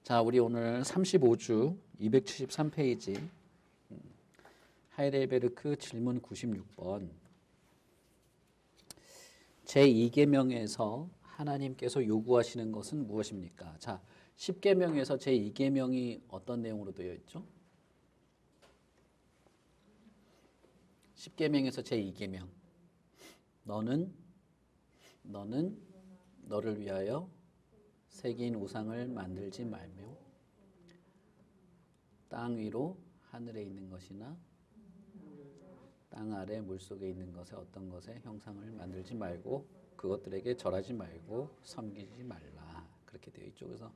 자, 우리 오늘 35주 273페이지 하이델베르크 질문 96번 제2계명에서 하나님께서 요구하시는 것은 무엇입니까? 자, 10계명에서 제2계명이 어떤 내용으로 되어 있죠? 10계명에서 제2계명 너는 너를 위하여 새긴 우상을 만들지 말며 땅 위로 하늘에 있는 것이나 땅 아래 물속에 있는 것에 어떤 것에 형상을 만들지 말고 그것들에게 절하지 말고 섬기지 말라. 그렇게 되어 있죠. 그래서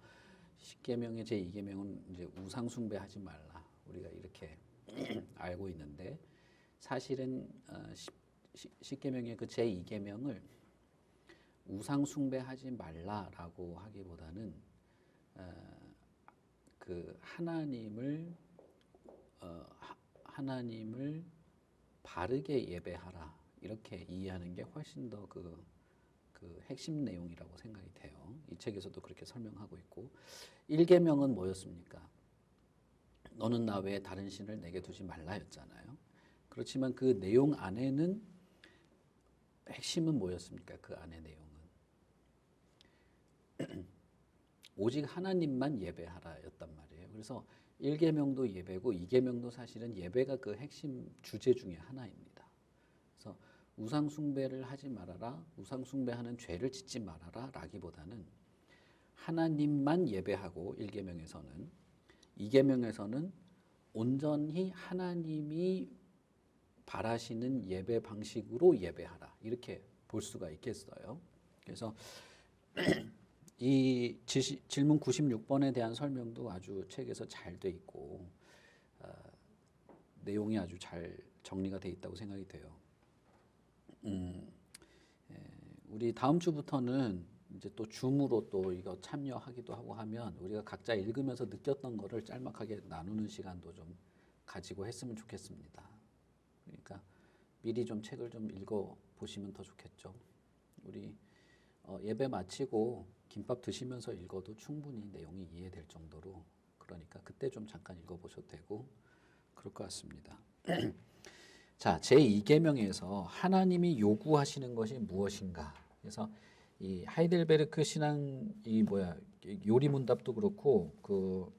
10계명의 제2계명은 이제 우상 숭배하지 말라. 우리가 이렇게 알고 있는데 사실은 10계명의 그 제2계명을 우상 숭배하지 말라라고 하기보다는 그 하나님을 바르게 예배하라 이렇게 이해하는 게 훨씬 더 그 핵심 내용이라고 생각이 돼요. 이 책에서도 그렇게 설명하고 있고 1계명은 뭐였습니까? 너는 나 외에 다른 신을 내게 두지 말라였잖아요. 그렇지만 그 내용 안에는 핵심은 뭐였습니까? 그 안의 내용은 오직 하나님만 예배하라였단 말이에요. 그래서 1계명도 예배고 2계명도 사실은 예배가 그 핵심 주제 중에 하나입니다. 그래서 우상 숭배를 하지 말아라, 우상 숭배하는 죄를 짓지 말아라 라기보다는 하나님만 예배하고 1계명에서는 2계명에서는 온전히 하나님이 바라시는 예배 방식으로 예배하라 이렇게 볼 수가 있겠어요. 그래서 이 질문 96번에 대한 설명도 아주 책에서 잘 돼 있고 내용이 아주 잘 정리가 돼 있다고 생각이 돼요. 우리 다음 주부터는 이제 또 줌으로 또 이거 참여하기도 하고 하면 우리가 각자 읽으면서 느꼈던 거를 짤막하게 나누는 시간도 좀 가지고 했으면 좋겠습니다. 그러니까 미리 좀 책을 좀 읽어 보시면 더 좋겠죠. 우리 예배 마치고 김밥 드시면서 읽어도 충분히 내용이 이해될 정도로 그러니까 그때 좀 잠깐 읽어보셔도 되고 그럴 것 같습니다. 자, 제2계명에서 하나님이 요구하시는 것이 무엇인가? 그래서 이 하이델베르크 신앙 요리문답도 그렇고 그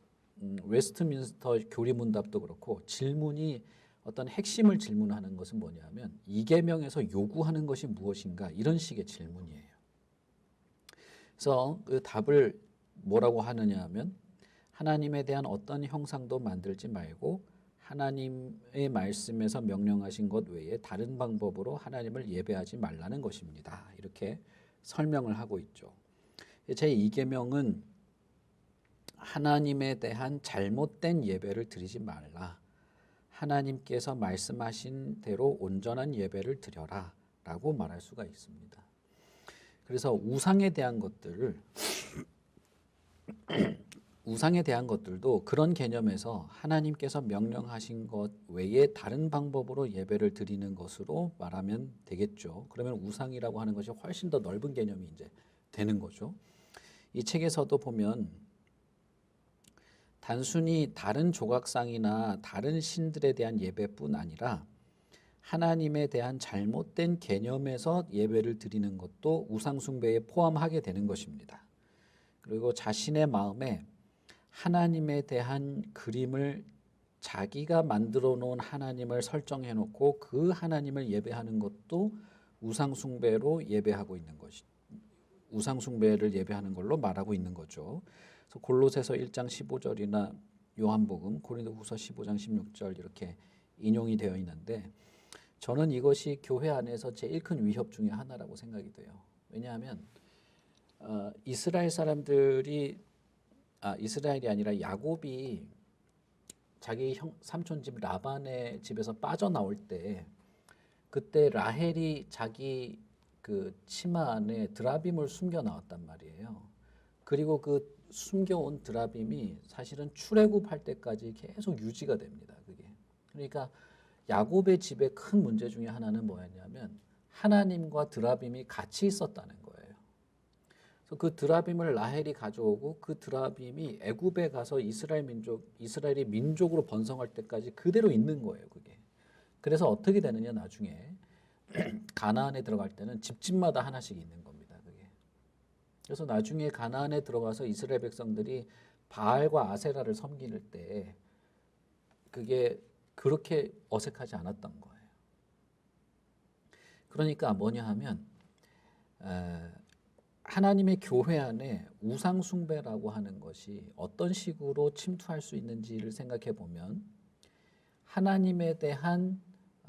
웨스트민스터 교리문답도 그렇고 질문이 어떤 핵심을 질문하는 것은 뭐냐면 2계명에서 요구하는 것이 무엇인가? 이런 식의 질문이에요. 그래서 그 답을 뭐라고 하느냐 하면 하나님에 대한 어떤 형상도 만들지 말고 하나님의 말씀에서 명령하신 것 외에 다른 방법으로 하나님을 예배하지 말라는 것입니다. 이렇게 설명을 하고 있죠. 제2계명은 하나님에 대한 잘못된 예배를 드리지 말라. 하나님께서 말씀하신 대로 온전한 예배를 드려라 라고 말할 수가 있습니다. 그래서 우상에 대한 것들도 그런 개념에서 하나님께서 명령하신 것 외에 다른 방법으로 예배를 드리는 것으로 말하면 되겠죠. 그러면 우상이라고 하는 것이 훨씬 더 넓은 개념이 이제 되는 거죠. 이 책에서도 보면 단순히 다른 조각상이나 다른 신들에 대한 예배뿐 아니라 하나님에 대한 잘못된 개념에서 예배를 드리는 것도 우상 숭배에 포함하게 되는 것입니다. 그리고 자신의 마음에 하나님에 대한 그림을 자기가 만들어 놓은 하나님을 설정해 놓고 그 하나님을 예배하는 것도 우상 숭배로 예배하고 있는 것이 우상 숭배를 예배하는 걸로 말하고 있는 거죠. 그래서 골로새서 1장 15절이나 요한복음 고린도후서 15장 16절 이렇게 인용이 되어 있는데 저는 이것이 교회 안에서 제일 큰 위협 중에 하나라고 생각이 돼요. 왜냐하면 이스라엘이 아니라 야곱이 자기 삼촌 집 라반의 집에서 빠져나올 때 그때 라헬이 자기 그 치마 안에 드라빔을 숨겨 나왔단 말이에요. 그리고 그 숨겨온 드라빔이 사실은 출애굽할 때까지 계속 유지가 됩니다. 그게. 그러니까 야곱의 집의 큰 문제 중에 하나는 뭐였냐면 하나님과 드라빔이 같이 있었다는 거예요. 그래서 그 드라빔을 라헬이 가져오고 그 드라빔이 애굽에 가서 이스라엘이 민족으로 번성할 때까지 그대로 있는 거예요, 그게. 그래서 어떻게 되느냐 나중에 가나안에 들어갈 때는 집집마다 하나씩 있는 겁니다, 그게. 그래서 나중에 가나안에 들어가서 이스라엘 백성들이 바알과 아세라를 섬길 때 그게 그렇게 어색하지 않았던 거예요. 그러니까 뭐냐 하면 하나님의 교회 안에 우상 숭배라고 하는 것이 어떤 식으로 침투할 수 있는지를 생각해 보면 하나님에 대한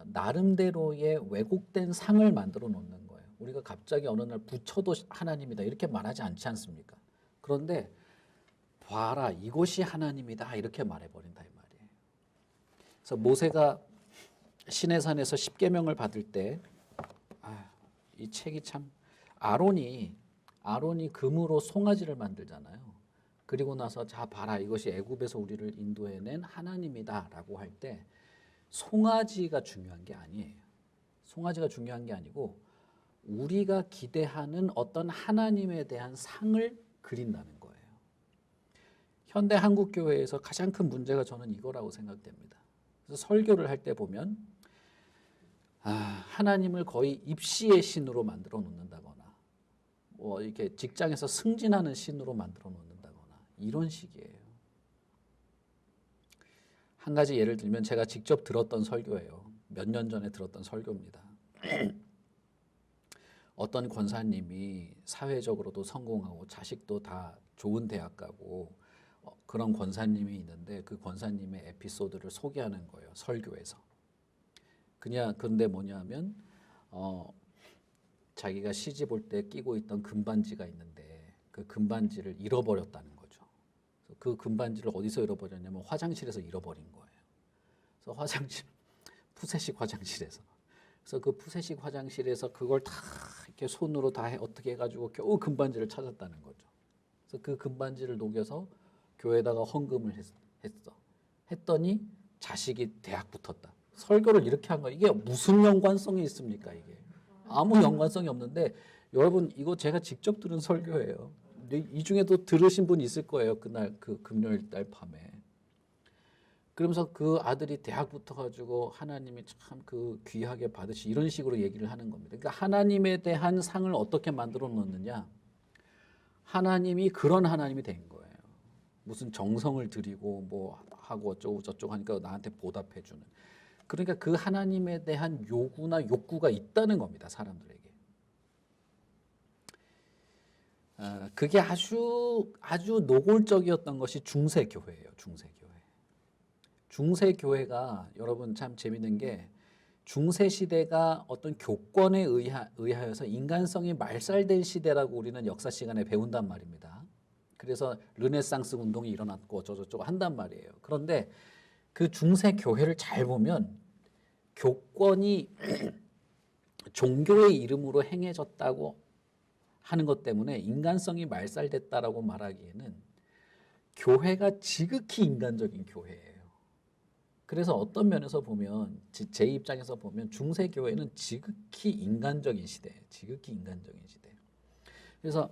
나름대로의 왜곡된 상을 만들어 놓는 거예요. 우리가 갑자기 어느 날 부처도 하나님이다 이렇게 말하지 않지 않습니까? 그런데 봐라 이것이 하나님이다 이렇게 말해버린다 이 말이에요. 그래서 모세가 시내산에서 십계명을 받을 때 이 책이 참 아론이 금으로 송아지를 만들잖아요. 그리고 나서 자 봐라 이것이 애굽에서 우리를 인도해낸 하나님이다라고 할 때 송아지가 중요한 게 아니에요. 송아지가 중요한 게 아니고 우리가 기대하는 어떤 하나님에 대한 상을 그린다는 거예요. 현대 한국 교회에서 가장 큰 문제가 저는 이거라고 생각됩니다. 그래서 설교를 할 때 보면 하나님을 거의 입시의 신으로 만들어 놓는다거나 뭐 이렇게 직장에서 승진하는 신으로 만들어 놓는다거나 이런 식이에요. 한 가지 예를 들면 제가 직접 들었던 설교예요. 몇 년 전에 들었던 설교입니다. 어떤 권사님이 사회적으로도 성공하고 자식도 다 좋은 대학 가고 그런 권사님이 있는데 그 권사님의 에피소드를 소개하는 거예요. 설교에서. 그런데 뭐냐면 자기가 시집 올 때 끼고 있던 금반지가 있는데 그 금반지를 잃어버렸다는 거죠. 그 금반지를 어디서 잃어버렸냐면 화장실에서 잃어버린 거예요. 그래서 푸세식 화장실에서. 그래서 그 푸세식 화장실에서 그걸 다 이렇게 손으로 다 어떻게 해가지고 겨우 금반지를 찾았다는 거죠. 그래서 그 금반지를 녹여서 교회에다가 헌금을 했더니 자식이 대학 붙었다. 설교를 이렇게 한 거예요. 이게 무슨 연관성이 있습니까? 이게 아무 연관성이 없는데 여러분 이거 제가 직접 들은 설교예요. 이 중에도 들으신 분 있을 거예요. 그날 그 금요일 날 밤에. 그러면서 그 아들이 대학 붙어가지고 하나님이 참 그 귀하게 받으시 이런 식으로 얘기를 하는 겁니다. 그러니까 하나님에 대한 상을 어떻게 만들어 놓느냐? 하나님이 그런 하나님이 된 거예요. 무슨 정성을 들이고 뭐 하고 어쩌고 저쩌고 하니까 나한테 보답해 주는. 그러니까 그 하나님에 대한 요구나 욕구가 있다는 겁니다. 사람들에게. 그게 아주 노골적이었던 것이 중세교회예요. 중세교회가 여러분 참 재밌는 게 중세시대가 어떤 교권에 의하여서 인간성이 말살된 시대라고 우리는 역사 시간에 배운단 말입니다. 그래서 르네상스 운동이 일어났고 어쩌고저쩌고 한단 말이에요. 그런데 그 중세 교회를 잘 보면 교권이 종교의 이름으로 행해졌다고 하는 것 때문에 인간성이 말살됐다라고 말하기에는 교회가 지극히 인간적인 교회예요. 그래서 어떤 면에서 보면 제 입장에서 보면 중세 교회는 지극히 인간적인 시대예요. 지극히 인간적인 시대. 그래서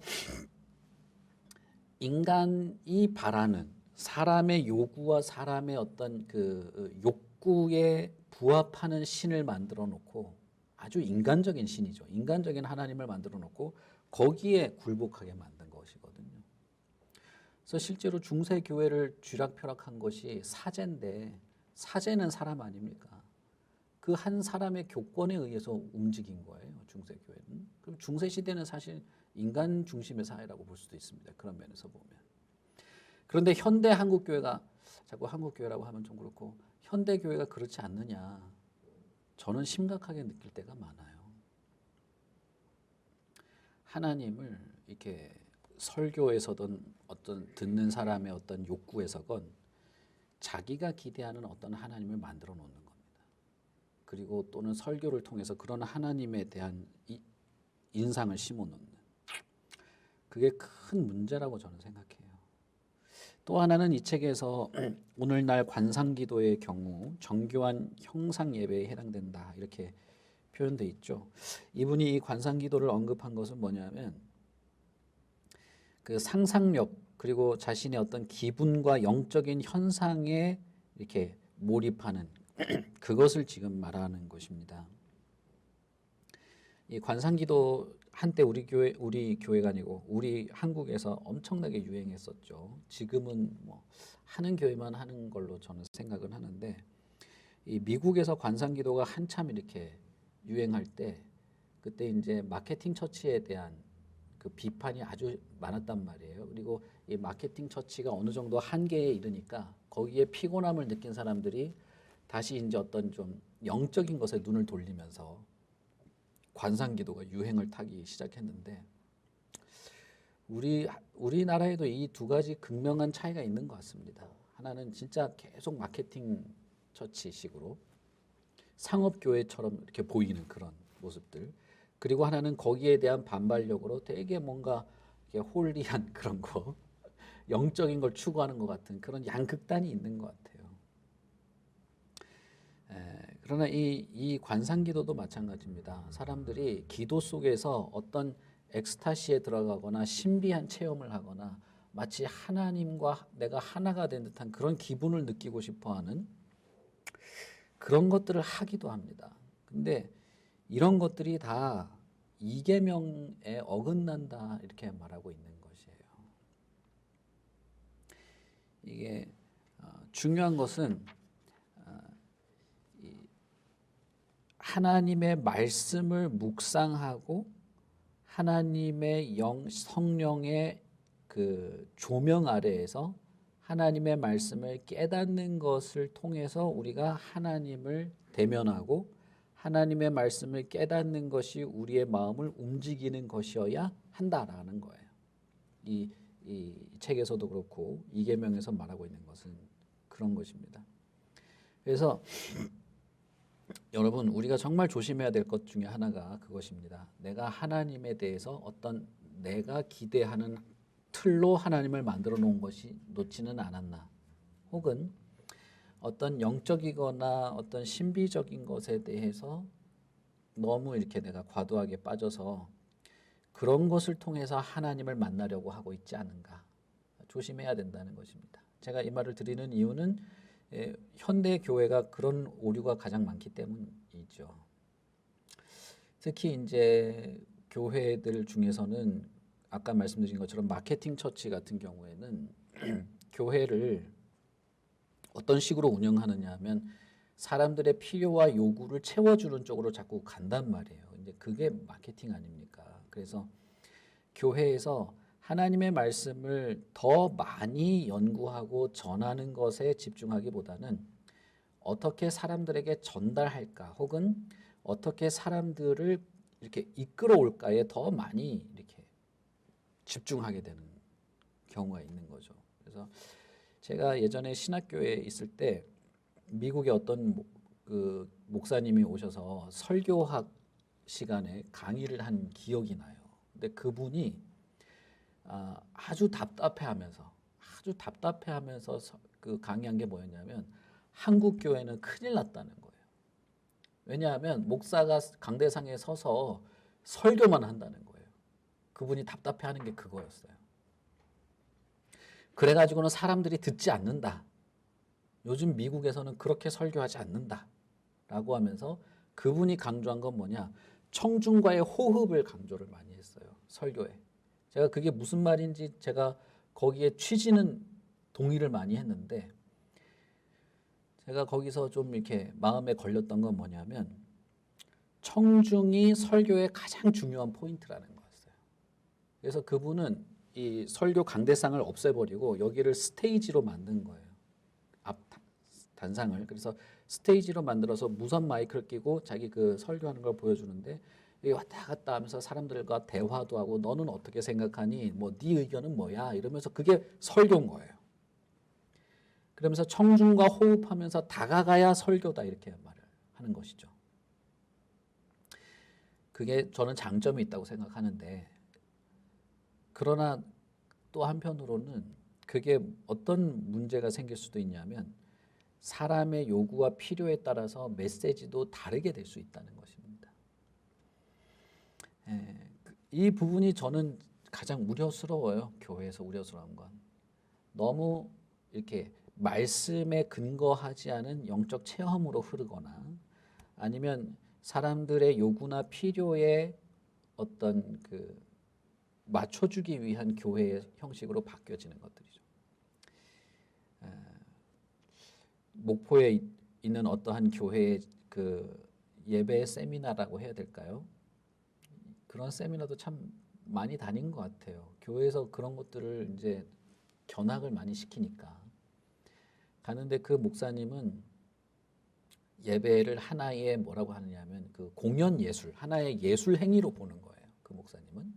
인간이 바라는 사람의 요구와 사람의 어떤 그 욕구에 부합하는 신을 만들어 놓고 아주 인간적인 신이죠. 인간적인 하나님을 만들어 놓고 거기에 굴복하게 만든 것이거든요. 그래서 실제로 중세 교회를 쥐락펴락한 것이 사제인데 사제는 사람 아닙니까? 그 한 사람의 교권에 의해서 움직인 거예요. 중세 교회는. 그럼 중세 시대는 사실 인간 중심의 사회라고 볼 수도 있습니다. 그런 면에서 보면. 그런데 현대 한국 교회가 자꾸 한국 교회라고 하면 좀 그렇고 현대 교회가 그렇지 않느냐? 저는 심각하게 느낄 때가 많아요. 하나님을 이렇게 설교에서든 어떤 듣는 사람의 어떤 욕구에서건 자기가 기대하는 어떤 하나님을 만들어 놓는 겁니다. 그리고 또는 설교를 통해서 그런 하나님에 대한 인상을 심어 놓는. 그게 큰 문제라고 저는 생각해요. 또 하나는 이 책에서 오늘날 관상기도의 경우 정교한 형상예배에 해당된다 이렇게 표현되어 있죠. 이분이 이 관상기도를 언급한 것은 뭐냐면 그 상상력 그리고 자신의 어떤 기분과 영적인 현상에 이렇게 몰입하는 그것을 지금 말하는 것입니다. 이 관상기도 한때 우리 교회가 아니고 우리 한국에서 엄청나게 유행했었죠. 지금은 뭐 하는 교회만 하는 걸로 저는 생각을 하는데 이 미국에서 관상기도가 한참 이렇게 유행할 때 그때 이제 마케팅 처치에 대한 그 비판이 아주 많았단 말이에요. 그리고 이 마케팅 처치가 어느 정도 한계에 이르니까 거기에 피곤함을 느낀 사람들이 다시 이제 어떤 좀 영적인 것에 눈을 돌리면서 관상기도가 유행을 타기 시작했는데 우리나라에도 이 두 가지 극명한 차이가 있는 것 같습니다. 하나는 진짜 계속 마케팅 처치식으로 상업교회처럼 이렇게 보이는 그런 모습들. 그리고 하나는 거기에 대한 반발력으로 되게 뭔가 이렇게 홀리한 그런 거, 영적인 걸 추구하는 것 같은 그런 양극단이 있는 것 같아요. 그러나 이 관상기도도 마찬가지입니다. 사람들이 기도 속에서 어떤 엑스타시에 들어가거나 신비한 체험을 하거나 마치 하나님과 내가 하나가 된 듯한 그런 기분을 느끼고 싶어하는 그런 것들을 하기도 합니다. 근데 이런 것들이 다 이계명에 어긋난다 이렇게 말하고 있는 것이에요. 이게 중요한 것은 하나님의 말씀을 묵상하고 하나님의 성령의 그 조명 아래에서 하나님의 말씀을 깨닫는 것을 통해서 우리가 하나님을 대면하고 하나님의 말씀을 깨닫는 것이 우리의 마음을 움직이는 것이어야 한다라는 거예요. 이 책에서도 그렇고 이계명에서 말하고 있는 것은 그런 것입니다. 그래서 여러분 우리가 정말 조심해야 될 것 중에 하나가 그것입니다. 내가 하나님에 대해서 어떤 내가 기대하는 틀로 하나님을 만들어 놓은 것이 놓지는 않았나, 혹은 어떤 영적이거나 어떤 신비적인 것에 대해서 너무 이렇게 내가 과도하게 빠져서 그런 것을 통해서 하나님을 만나려고 하고 있지 않은가, 조심해야 된다는 것입니다. 제가 이 말을 드리는 이유는 현대 교회가 그런 오류가 가장 많기 때문이죠. 특히 이제 교회들 중에서는 아까 말씀드린 것처럼 마케팅 처치 같은 경우에는 교회를 어떤 식으로 운영하느냐 하면 사람들의 필요와 요구를 채워주는 쪽으로 자꾸 간단 말이에요. 근데 그게 마케팅 아닙니까? 그래서 교회에서 하나님의 말씀을 더 많이 연구하고 전하는 것에 집중하기보다는 어떻게 사람들에게 전달할까, 혹은 어떻게 사람들을 이렇게 이끌어올까에 더 많이 이렇게 집중하게 되는 경우가 있는 거죠. 그래서 제가 예전에 신학교에 있을 때 미국의 어떤 그 목사님이 오셔서 설교학 시간에 강의를 한 기억이 나요. 근데 그분이 아주 답답해하면서 그 강의한 게 뭐였냐면 한국 교회는 큰일 났다는 거예요. 왜냐하면 목사가 강대상에 서서 설교만 한다는 거예요. 그분이 답답해하는 게 그거였어요. 그래가지고는 사람들이 듣지 않는다. 요즘 미국에서는 그렇게 설교하지 않는다. 라고 하면서 그분이 강조한 건 뭐냐? 청중과의 호흡을 강조를 많이 했어요. 설교에. 제가 그게 무슨 말인지 제가 거기에 취지는 동의를 많이 했는데 제가 거기서 좀 이렇게 마음에 걸렸던 건 뭐냐면 청중이 설교의 가장 중요한 포인트라는 거였어요. 그래서 그분은 이 설교 강대상을 없애버리고 여기를 스테이지로 만든 거예요. 앞 단상을. 그래서 스테이지로 만들어서 무선 마이크를 끼고 자기 그 설교하는 걸 보여주는데 왔다 갔다 하면서 사람들과 대화도 하고 너는 어떻게 생각하니? 뭐 네 의견은 뭐야? 이러면서 그게 설교인 거예요. 그러면서 청중과 호흡하면서 다가가야 설교다 이렇게 말을 하는 것이죠. 그게 저는 장점이 있다고 생각하는데 그러나 또 한편으로는 그게 어떤 문제가 생길 수도 있냐면 사람의 요구와 필요에 따라서 메시지도 다르게 될 수 있다는 것입니다. 이 부분이 저는 가장 우려스러워요. 교회에서 우려스러운 건 너무 이렇게 말씀에 근거하지 않은 영적 체험으로 흐르거나 아니면 사람들의 요구나 필요에 어떤 그 맞춰주기 위한 교회의 형식으로 바뀌어지는 것들이죠. 목포에 있는 어떠한 교회의 그 예배 세미나라고 해야 될까요? 그런 세미나도 참 많이 다닌 것 같아요. 교회에서 그런 것들을 이제 견학을 많이 시키니까 가는데 그 목사님은 예배를 하나의 뭐라고 하느냐면 그 공연 예술, 하나의 예술 행위로 보는 거예요. 그 목사님은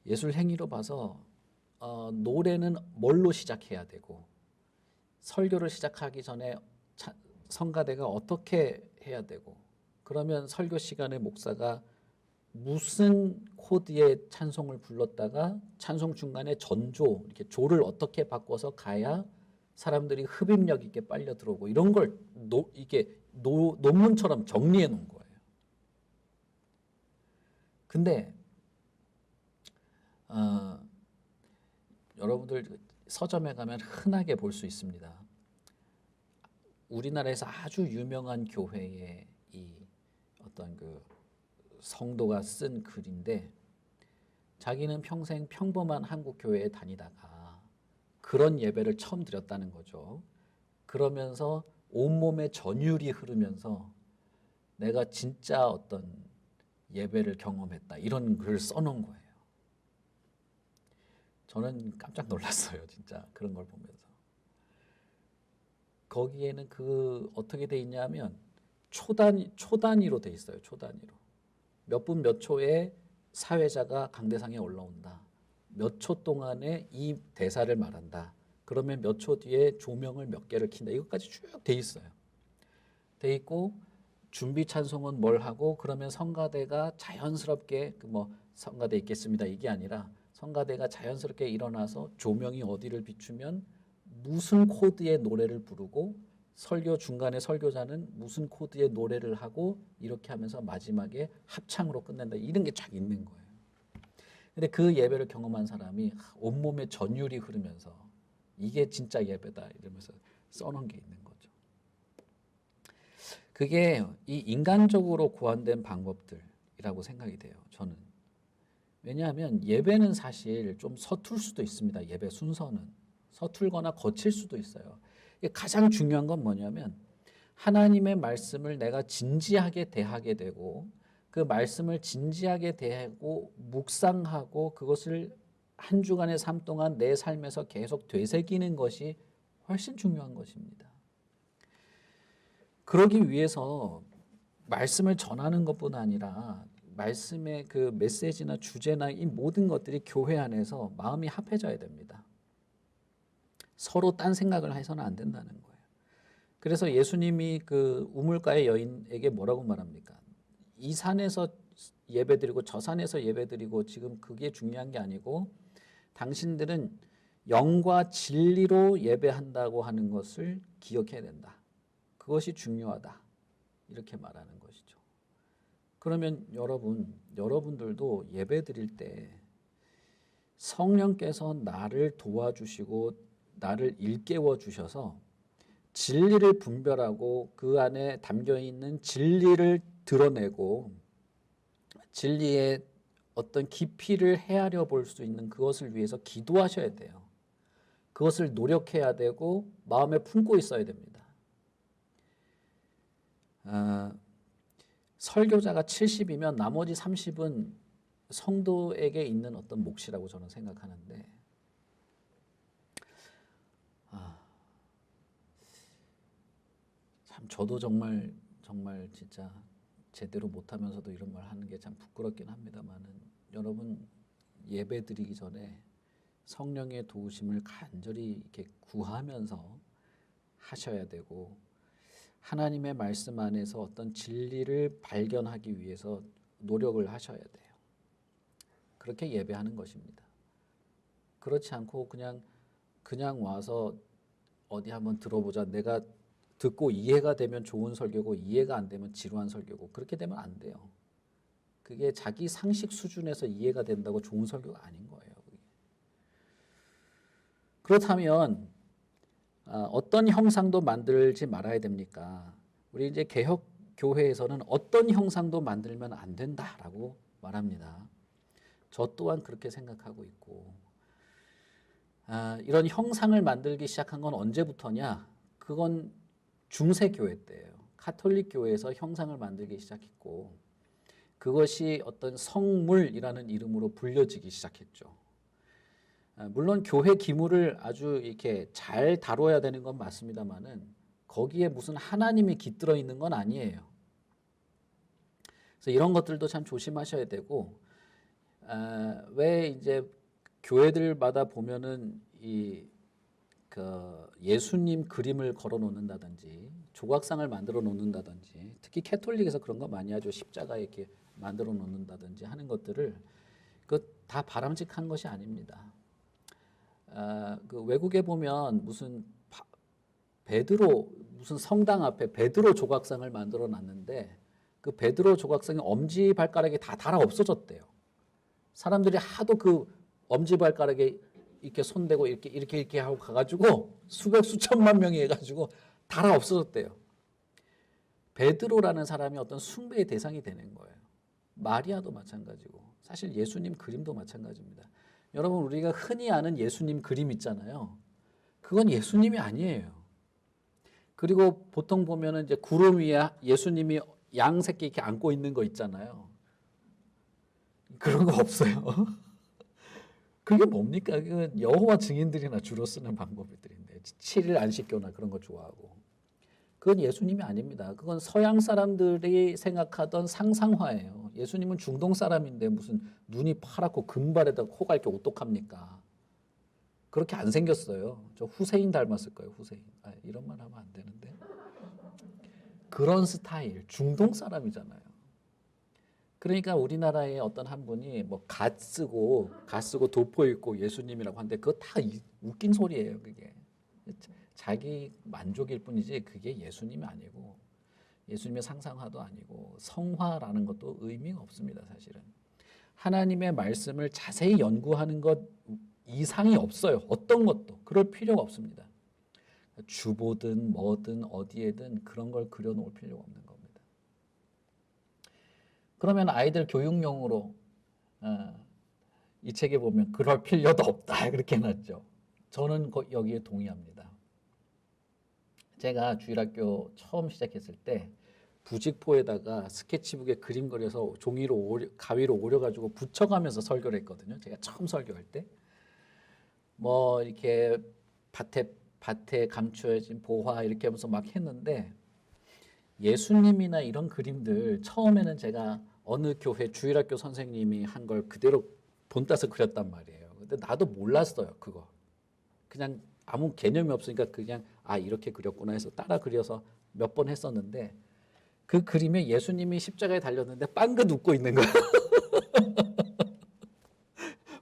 예술 행위로 봐서 노래는 뭘로 시작해야 되고 설교를 시작하기 전에 성가대가 어떻게 해야 되고 그러면 설교 시간에 목사가 무슨 코드의 찬송을 불렀다가 찬송 중간에 전조 이렇게 조를 어떻게 바꿔서 가야 사람들이 흡입력 있게 빨려 들어오고 이런 걸 논문처럼 정리해 놓은 거예요. 근데 여러분들 서점에 가면 흔하게 볼 수 있습니다. 우리나라에서 아주 유명한 교회의 이 어떤 그 성도가 쓴 글인데 자기는 평생 평범한 한국 교회에 다니다가 그런 예배를 처음 드렸다는 거죠. 그러면서 온몸에 전율이 흐르면서 내가 진짜 어떤 예배를 경험했다 이런 글을 써놓은 거예요. 저는 깜짝 놀랐어요. 진짜 그런 걸 보면서. 거기에는 그 어떻게 돼 있냐면 초단위로 돼 있어요. 초단위로. 몇 분 몇 초에 사회자가 강대상에 올라온다. 몇 초 동안에 이 대사를 말한다. 그러면 몇 초 뒤에 조명을 몇 개를 킨다. 이것까지 쭉 돼 있어요. 돼 있고 준비 찬송은 뭘 하고 그러면 성가대가 자연스럽게 성가대 있겠습니다. 이게 아니라 성가대가 자연스럽게 일어나서 조명이 어디를 비추면 무슨 코드의 노래를 부르고 설교 중간에 설교자는 무슨 코드의 노래를 하고 이렇게 하면서 마지막에 합창으로 끝낸다. 이런 게 쫙 있는 거예요. 근데 그 예배를 경험한 사람이 온몸에 전율이 흐르면서 이게 진짜 예배다 이러면서 써놓은 게 있는 거죠. 그게 이 인간적으로 고안된 방법들이라고 생각이 돼요. 저는. 왜냐하면 예배는 사실 좀 서툴 수도 있습니다. 예배 순서는. 서툴거나 거칠 수도 있어요. 가장 중요한 건 뭐냐면 하나님의 말씀을 내가 진지하게 대하게 되고 그 말씀을 진지하게 대하고 묵상하고 그것을 한 주간의 삶 동안 내 삶에서 계속 되새기는 것이 훨씬 중요한 것입니다. 그러기 위해서 말씀을 전하는 것뿐 아니라 말씀의 그 메시지나 주제나 이 모든 것들이 교회 안에서 마음이 합해져야 됩니다. 서로 딴 생각을 해서는 안 된다는 거예요. 그래서 예수님이 그 우물가의 여인에게 뭐라고 말합니까? 이 산에서 예배드리고 저 산에서 예배드리고 지금 그게 중요한 게 아니고 당신들은 영과 진리로 예배한다고 하는 것을 기억해야 된다. 그것이 중요하다. 이렇게 말하는 것이죠. 그러면 여러분들도 예배드릴 때 성령께서 나를 도와주시고 나를 일깨워 주셔서 진리를 분별하고 그 안에 담겨있는 진리를 드러내고 진리의 어떤 깊이를 헤아려 볼 수 있는 그것을 위해서 기도하셔야 돼요. 그것을 노력해야 되고 마음에 품고 있어야 됩니다. 설교자가 70이면 나머지 30은 성도에게 있는 어떤 몫이라고 저는 생각하는데 참 저도 정말 진짜 제대로 못하면서도 이런 말 하는 게 참 부끄럽긴 합니다만은 여러분 예배 드리기 전에 성령의 도우심을 간절히 이렇게 구하면서 하셔야 되고 하나님의 말씀 안에서 어떤 진리를 발견하기 위해서 노력을 하셔야 돼요. 그렇게 예배하는 것입니다. 그렇지 않고 그냥 와서 어디 한번 들어보자. 내가 듣고 이해가 되면 좋은 설교고 이해가 안 되면 지루한 설교고 그렇게 되면 안 돼요. 그게 자기 상식 수준에서 이해가 된다고 좋은 설교가 아닌 거예요. 그렇다면 어떤 형상도 만들지 말아야 됩니까? 우리 이제 개혁 교회에서는 어떤 형상도 만들면 안 된다라고 말합니다. 저 또한 그렇게 생각하고 있고, 이런 형상을 만들기 시작한 건 언제부터냐? 그건 중세 교회 때예요. 카톨릭 교회에서 형상을 만들기 시작했고, 그것이 어떤 성물이라는 이름으로 불려지기 시작했죠. 물론 교회 기물을 아주 이렇게 잘 다뤄야 되는 건 맞습니다만은 거기에 무슨 하나님이 깃들어 있는 건 아니에요. 그래서 이런 것들도 참 조심하셔야 되고, 왜 이제 교회들마다 보면은 그 예수님 그림을 걸어 놓는다든지 조각상을 만들어 놓는다든지, 특히 캐톨릭에서 그런 거 많이 하죠. 십자가 이렇게 만들어 놓는다든지 하는 것들을, 그 다 바람직한 것이 아닙니다. 그 외국에 보면 무슨 베드로, 무슨 성당 앞에 베드로 조각상을 만들어 놨는데 그 베드로 조각상의 엄지발가락이 다 달아 없어졌대요. 사람들이 하도 그 엄지발가락에 이렇게 손대고 이렇게 하고 가가지고 수백 수천만 명이 해가지고 달아 없어졌대요. 베드로라는 사람이 어떤 숭배의 대상이 되는 거예요. 마리아도 마찬가지고, 사실 예수님 그림도 마찬가지입니다. 여러분, 우리가 흔히 아는 예수님 그림 있잖아요. 그건 예수님이 아니에요. 그리고 보통 보면은 이제 구름 위에 예수님이 양 새끼 이렇게 안고 있는 거 있잖아요. 그런 거 없어요. 그게 뭡니까? 그건 여호와 증인들이나 주로 쓰는 방법들인데, 7일 안식교나 그런 거 좋아하고. 그건 예수님이 아닙니다. 그건 서양 사람들이 생각하던 상상화예요. 예수님은 중동 사람인데 무슨 눈이 파랗고 금발에다 코가 이렇게 오똑합니까? 그렇게 안 생겼어요. 저 후세인 닮았을 거예요. 후세인. 이런 말 하면 안 되는데. 그런 스타일, 중동 사람이잖아요. 그러니까 우리나라에 어떤 한 분이 뭐 갓 쓰고 도포 입고 예수님이라고 하는데 그거 다 웃긴 소리예요. 그게 자기 만족일 뿐이지 그게 예수님이 아니고, 예수님의 상상화도 아니고, 성화라는 것도 의미가 없습니다. 사실은 하나님의 말씀을 자세히 연구하는 것 이상이 없어요. 어떤 것도 그럴 필요가 없습니다. 주보든 뭐든 어디에든 그런 걸 그려놓을 필요가 없는 겁니다. 그러면 아이들 교육용으로 이 책에 보면 그럴 필요도 없다 그렇게 해놨죠. 저는 여기에 동의합니다. 제가 주일학교 처음 시작했을 때 부직포에다가 스케치북에 그림 그려서 종이로 가위로 오려가지고 붙여가면서 설교를 했거든요. 제가 처음 설교할 때. 뭐 이렇게 밭에 감추어진 보화 이렇게 하면서 막 했는데, 예수님이나 이런 그림들 처음에는 제가 어느 교회 주일학교 선생님이 한 걸 그대로 본따서 그렸단 말이에요. 근데 나도 몰랐어요. 그거 그냥 아무 개념이 없으니까 그냥 이렇게 그렸구나 해서 따라 그려서 몇 번 했었는데, 그 그림에 예수님이 십자가에 달렸는데 빵긋 웃고 있는 거예요.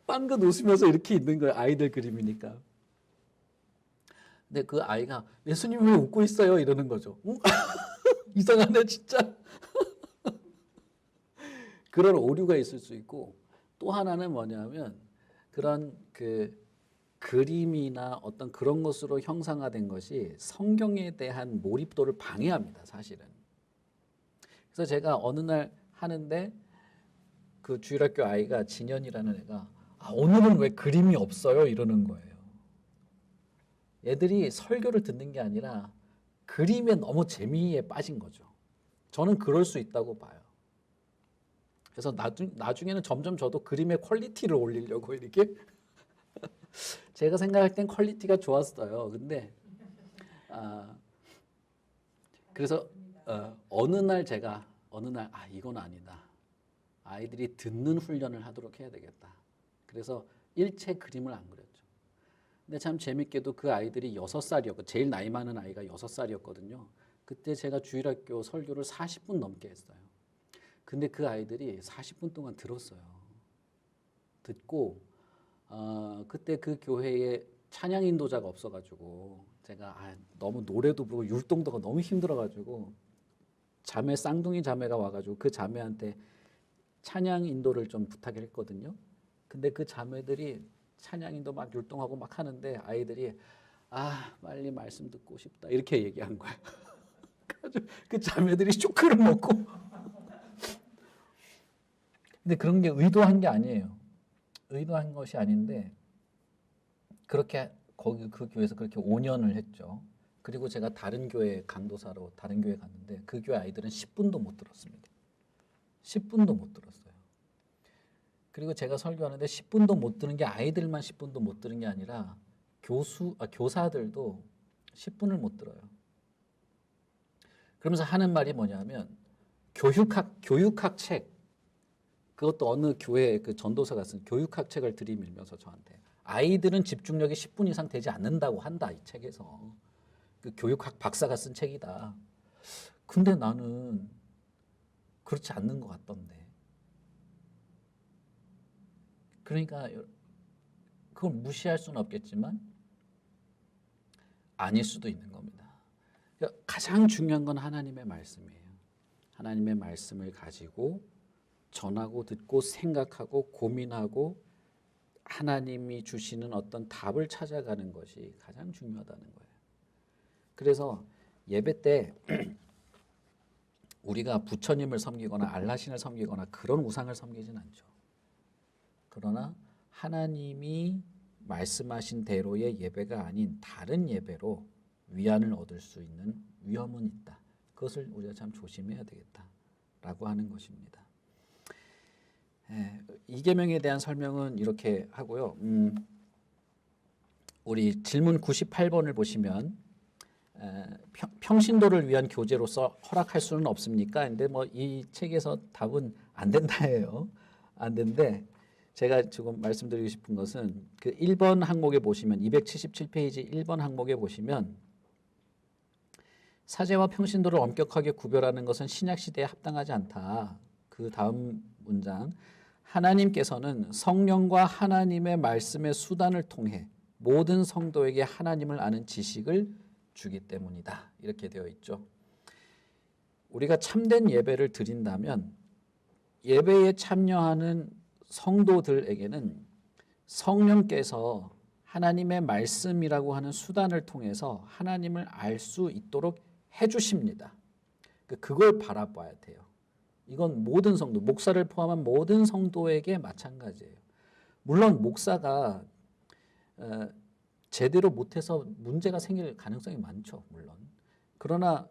빵긋 웃으면서 이렇게 있는 거예요. 아이들 그림이니까. 근데 그 아이가 예수님이 왜 웃고 있어요? 이러는 거죠. 이상하네 진짜. 그런 오류가 있을 수 있고, 또 하나는 뭐냐면 그런 그 그림이나 어떤 그런 것으로 형상화된 것이 성경에 대한 몰입도를 방해합니다. 사실은. 그래서 제가 어느 날 하는데 그 주일학교 아이가, 진현이라는 애가 오늘은 왜 그림이 없어요? 이러는 거예요. 애들이 설교를 듣는 게 아니라 그림에 너무 재미에 빠진 거죠. 저는 그럴 수 있다고 봐요. 그래서 나중에는 점점 저도 그림의 퀄리티를 올리려고 이렇게 제가 생각할 땐 퀄리티가 좋았어요. 근데 그래서 어느 날 이건 아니다. 아이들이 듣는 훈련을 하도록 해야 되겠다. 그래서 일체 그림을 안 그렸죠. 근데 참 재밌게도 그 아이들이 6살이었고, 제일 나이 많은 아이가 6살이었거든요. 그때 제가 주일학교 설교를 40분 넘게 했어요. 근데 그 아이들이 40분 동안 들었어요. 듣고 그때 그 교회에 찬양 인도자가 없어가지고 제가 너무 노래도 부르고 율동도가 너무 힘들어가지고 쌍둥이 자매가 와가지고 그 자매한테 찬양 인도를 좀 부탁을 했거든요. 근데 그 자매들이 찬양 인도 막 율동하고 막 하는데 아이들이 빨리 말씀 듣고 싶다 이렇게 얘기한 거예요. 그 자매들이 쇼크를 먹고. 근데 그런 게 의도한 게 아니에요. 의도한 것이 아닌데 그렇게 거기 그 교회에서 그렇게 5년을 했죠. 그리고 제가 다른 교회 강도사로 다른 교회 갔는데 그 교회 아이들은 10분도 못 들었습니다. 10분도 못 들었어요. 그리고 제가 설교하는데 10분도 못 들은 게 아이들만 10분도 못 들은 게 아니라 교사들도 10분을 못 들어요. 그러면서 하는 말이 뭐냐면 교육학 책, 그것도 어느 교회 그 전도사가 쓴 교육학 책을 들이밀면서 저한테 아이들은 집중력이 10분 이상 되지 않는다고 한다, 이 책에서. 그 교육학 박사가 쓴 책이다. 근데 나는 그렇지 않는 것 같던데. 그러니까 그걸 무시할 수는 없겠지만 아닐 수도 있는 겁니다. 그러니까 가장 중요한 건 하나님의 말씀이에요. 하나님의 말씀을 가지고 전하고 듣고 생각하고 고민하고 하나님이 주시는 어떤 답을 찾아가는 것이 가장 중요하다는 거예요. 그래서 예배 때 우리가 부처님을 섬기거나 알라신을 섬기거나 그런 우상을 섬기진 않죠. 그러나 하나님이 말씀하신 대로의 예배가 아닌 다른 예배로 위안을 얻을 수 있는 위험은 있다. 그것을 우리가 참 조심해야 되겠다라고 하는 것입니다. 이계명에 대한 설명은 이렇게 하고요. 우리 질문 98번을 보시면 평신도를 위한 교제로서 허락할 수는 없습니까? 근데 뭐 이 책에서 답은 안 된다예요. 안 된대. 제가 지금 말씀드리고 싶은 것은 그 1번 항목에 보시면 277페이지 1번 항목에 보시면 사제와 평신도를 엄격하게 구별하는 것은 신약 시대에 합당하지 않다. 그 다음 문장 하나님께서는 성령과 하나님의 말씀의 수단을 통해 모든 성도에게 하나님을 아는 지식을 주기 때문이다. 이렇게 되어 있죠. 우리가 참된 예배를 드린다면 예배에 참여하는 성도들에게는 성령께서 하나님의 말씀이라고 하는 수단을 통해서 하나님을 알 수 있도록 해주십니다. 그걸 바라봐야 돼요. 이건 모든 성도, 목사를 포함한 모든 성도에게 마찬가지예요. 물론 목사가 제대로 못해서 문제가 생길 가능성이 많죠. 물론. 그러나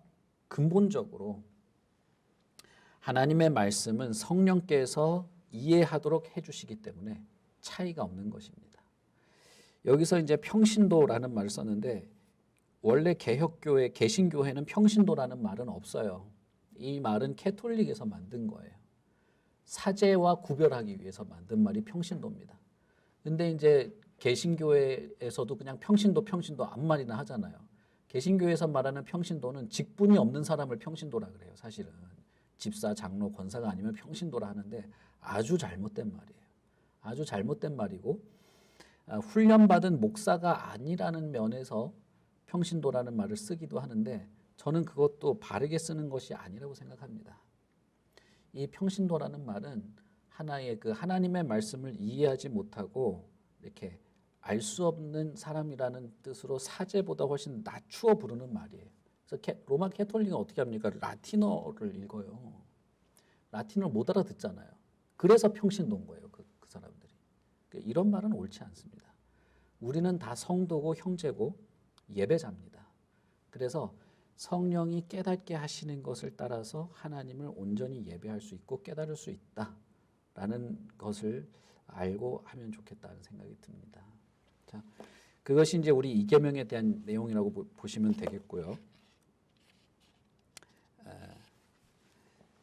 근본적으로 하나님의 말씀은 성령께서 이해하도록 해주시기 때문에 차이가 없는 것입니다. 여기서 이제 평신도라는 말을 썼는데 원래 개혁교회, 개신교회는 평신도라는 말은 없어요. 이 말은 캐톨릭에서 만든 거예요. 사제와 구별하기 위해서 만든 말이 평신도입니다. 근데 이제 개신교회에서도 그냥 평신도 아무 말이나 하잖아요. 개신교회에서 말하는 평신도는 직분이 없는 사람을 평신도라 그래요. 사실은 집사, 장로, 권사가 아니면 평신도라 하는데 아주 잘못된 말이에요. 아주 잘못된 말이고 훈련받은 목사가 아니라는 면에서 평신도라는 말을 쓰기도 하는데 저는 그것도 바르게 쓰는 것이 아니라고 생각합니다. 이 평신도라는 말은 하나의 그 하나님의 말씀을 이해하지 못하고 이렇게 알 수 없는 사람이라는 뜻으로 사제보다 훨씬 낮추어 부르는 말이에요. 그래서 로마 캐톨릭은 어떻게 합니까? 라틴어를 읽어요. 라틴어를 못 알아듣잖아요. 그래서 평신도인 거예요. 그 사람들이. 이런 말은 옳지 않습니다. 우리는 다 성도고 형제고 예배자입니다. 그래서 성령이 깨닫게 하시는 것을 따라서 하나님을 온전히 예배할 수 있고 깨달을 수 있다라는 것을 알고 하면 좋겠다는 생각이 듭니다. 자, 그것이 이제 우리 이계명에 대한 내용이라고 보시면 되겠고요.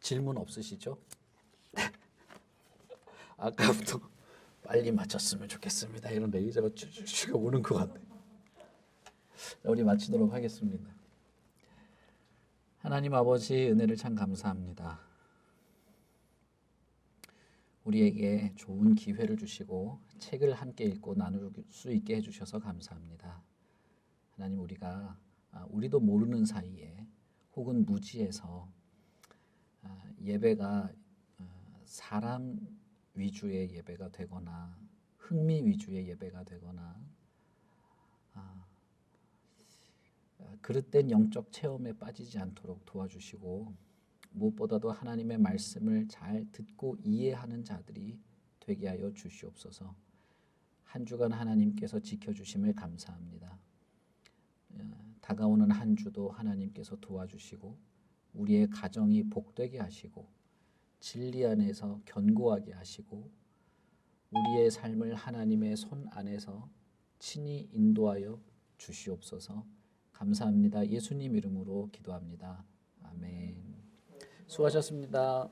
질문 없으시죠? 아까부터 빨리 마쳤으면 좋겠습니다. 이런 레이저가 쭉쭉 오는 것 같아요. 우리 마치도록 하겠습니다. 하나님 아버지 은혜를 참 감사합니다. 우리에게 좋은 기회를 주시고 책을 함께 읽고 나눌 수 있게 해주셔서 감사합니다. 하나님 우리도 모르는 사이에 혹은 무지해서 예배가 사람 위주의 예배가 되거나 흥미 위주의 예배가 되거나 그릇된 영적 체험에 빠지지 않도록 도와주시고 무엇보다도 하나님의 말씀을 잘 듣고 이해하는 자들이 되게 하여 주시옵소서. 한 주간 하나님께서 지켜주심을 감사합니다. 다가오는 한 주도 하나님께서 도와주시고 우리의 가정이 복되게 하시고 진리 안에서 견고하게 하시고 우리의 삶을 하나님의 손 안에서 친히 인도하여 주시옵소서. 감사합니다. 예수님 이름으로 기도합니다. 아멘. 수고하셨습니다.